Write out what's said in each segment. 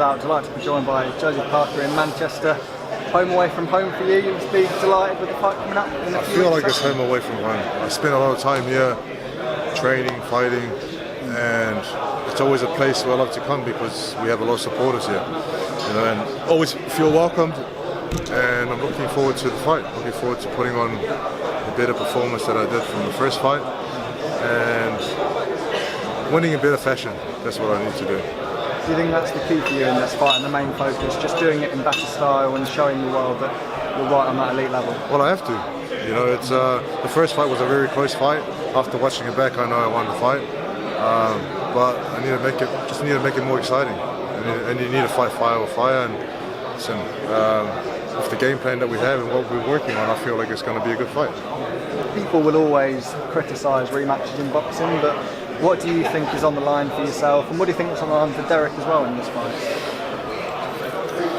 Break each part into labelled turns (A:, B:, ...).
A: SecondsOut. Delighted to be joined by Joseph Parker in Manchester. Home away from home for you. You must be delighted with the fight coming up.
B: I feel like it's home away from home. I spent a lot of time here, training, fighting, and it's always a place where I love to come because we have a lot of supporters here. And always feel welcomed. And I'm looking forward to the fight. Looking forward to putting on a better performance that I did from the first fight, and winning in better fashion. That's what I need to do.
A: Do you think that's the key for you in this fight and the main focus, just doing it in better style and showing the world that you're right on that elite level?
B: Well, I have to. You know, it's the first fight was a very close fight. After watching it back, I know I won the fight, but I need to make it. Just need to make it more exciting, and you need to fight fire with fire. And listen, with the game plan that we have and what we're working on, I feel like it's going to be a good fight.
A: People will always criticise rematches in boxing, but what do you think is on the line for yourself, and what do you think is on the line for Dereck as well in this fight?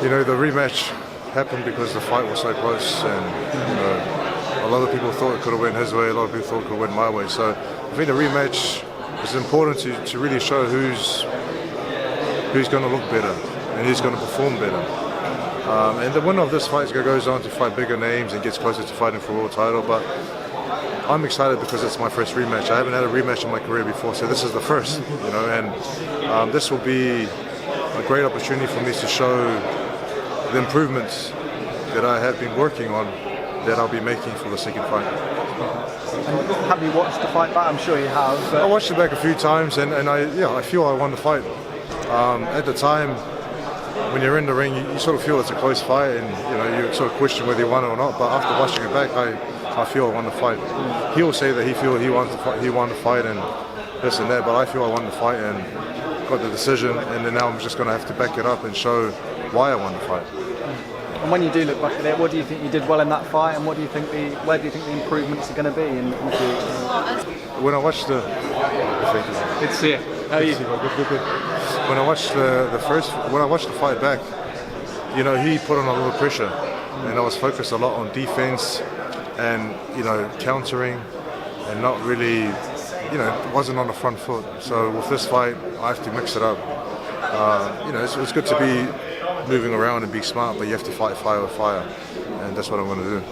B: You know, the rematch happened because the fight was so close, and you know, a lot of people thought it could have went his way, a lot of people thought it could have went my way. So I think the rematch is important to really show who's going to look better and who's going to perform better. And the winner of this fight goes on to fight bigger names and gets closer to fighting for a world title. But I'm excited because it's my first rematch. I haven't had a rematch in my career before, so this is the first. You know, and this will be a great opportunity for me to show the improvements that I have been working on, that I'll be making for the second fight.
A: And have you watched the fight back? I'm sure you have.
B: I watched it back a few times, and I feel I won the fight. At the time, when you're in the ring, you sort of feel it's a close fight, and you know you sort of question whether you won it or not. But after watching it back, I feel I won the fight. He will say that he feels he won the fight, and this and that. But I feel I won the fight and got the decision, and then now I'm just going to have to back it up and show why I won the fight.
A: And when you do look back at it, what do you think you did well in that fight, and where do you think the improvements are going to be in the future?
B: When I watched the,
A: Good to see you. How are you?
B: Good. When I watched the fight back, you know, he put on a lot of pressure, and I was focused a lot on defense and, you know, countering, and not really, you know, wasn't on the front foot. So with this fight, I have to mix it up. You know, it's good to be moving around and be smart, but you have to fight fire with fire, and that's what I'm going to do.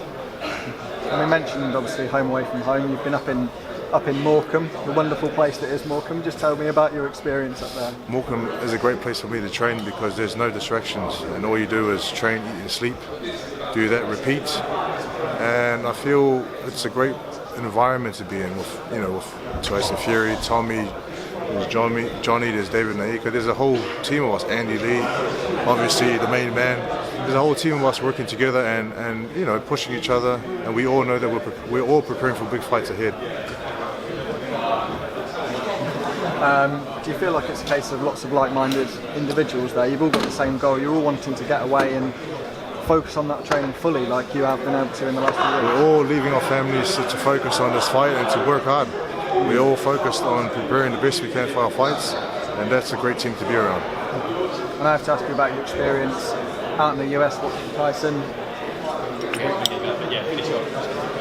A: And we mentioned obviously home away from home. You've been up in Morecambe, the wonderful place that is Morecambe. Just tell me about your experience up there.
B: Morecambe is a great place for me to train because there's no distractions, and all you do is train, eat and sleep, do that, repeat, and I feel it's a great environment to be in with, you know, with Tyson Fury, Tommy, there's Johnny, there's David Naika, there's a whole team of us, Andy Lee, obviously the main man. There's a whole team of us working together and you know, pushing each other, and we all know that we're all preparing for big fights ahead.
A: Do you feel like it's a case of lots of like-minded individuals there? You've all got the same goal, you're all wanting to get away and focus on that training fully like you have been able to in the last few years?
B: We're all leaving our families to focus on this fight and to work hard. We're all focused on preparing the best we can for our fights, and that's a great team to be around.
A: And I have to ask you about your experience out in the US watching Tyson.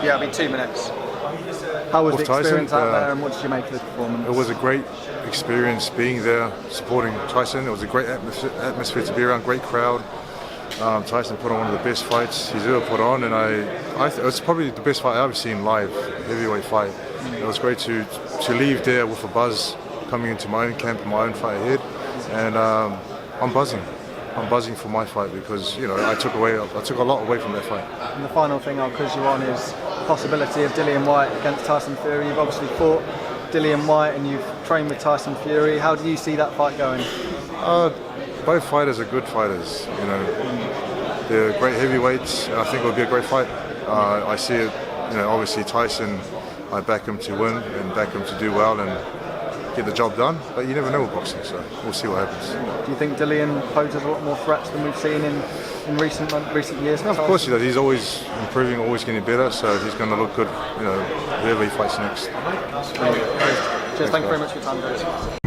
A: Yeah, it'll be 2 minutes. How was the experience out there, and what did you make of the performance?
B: It was a great experience being there, supporting Tyson. It was a great atmosphere to be around, great crowd. Tyson put on one of the best fights he's ever put on, and it's probably the best fight I've ever seen live, heavyweight fight. It was great to leave there with a buzz, coming into my own camp and my own fight ahead, and I'm buzzing. I'm buzzing for my fight because, you know, I took a lot away from that fight.
A: And the final thing I'll quiz you on is the possibility of Dillian Whyte against Tyson Fury. You've obviously fought Dillian Whyte and you've trained with Tyson Fury. How do you see that fight going?
B: Both fighters are good fighters. You know, they're great heavyweights, and I think it'll be a great fight. I see it. You know, obviously Tyson, I back him to win and back him to do well and get the job done, but you never know with boxing, so we'll see what happens.
A: Do you think Dillian poses a lot more threats than we've seen in recent years?
B: No, of course he does. He's always improving, always getting better, so he's going to look good, you know, whoever he fights next.
A: Cheers. Thank you very much for your time, guys.